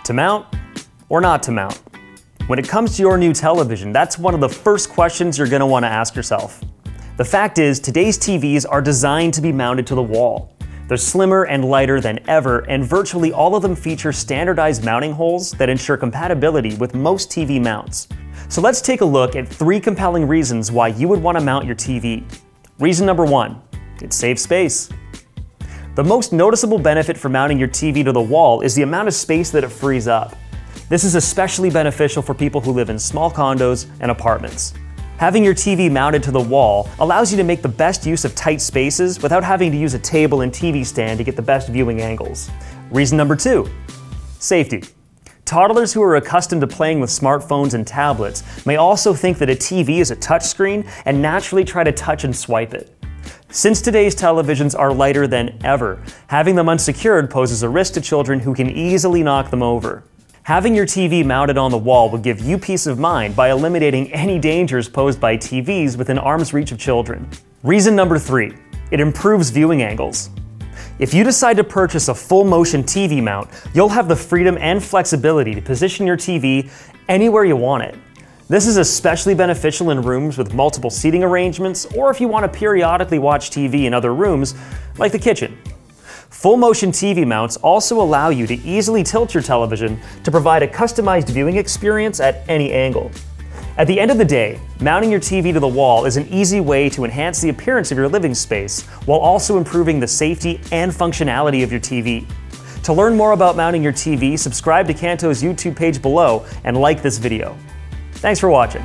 To mount or not to mount? When it comes to your new television, that's one of the first questions you're going to want to ask yourself. The fact is, today's TVs are designed to be mounted to the wall. They're slimmer and lighter than ever, and virtually all of them feature standardized mounting holes that ensure compatibility with most TV mounts. So let's take a look at 3 compelling reasons why you would want to mount your TV. Reason number 1, it saves space. The most noticeable benefit for mounting your TV to the wall is the amount of space that it frees up. This is especially beneficial for people who live in small condos and apartments. Having your TV mounted to the wall allows you to make the best use of tight spaces without having to use a table and TV stand to get the best viewing angles. Reason number 2, safety. Toddlers who are accustomed to playing with smartphones and tablets may also think that a TV is a touchscreen and naturally try to touch and swipe it. Since today's televisions are lighter than ever, having them unsecured poses a risk to children who can easily knock them over. Having your TV mounted on the wall will give you peace of mind by eliminating any dangers posed by TVs within arm's reach of children. Reason number 3, it improves viewing angles. If you decide to purchase a full-motion TV mount, you'll have the freedom and flexibility to position your TV anywhere you want it. This is especially beneficial in rooms with multiple seating arrangements, or if you want to periodically watch TV in other rooms, like the kitchen. Full-motion TV mounts also allow you to easily tilt your television to provide a customized viewing experience at any angle. At the end of the day, mounting your TV to the wall is an easy way to enhance the appearance of your living space while also improving the safety and functionality of your TV. To learn more about mounting your TV, subscribe to Kanto's YouTube page below and like this video. Thanks for watching.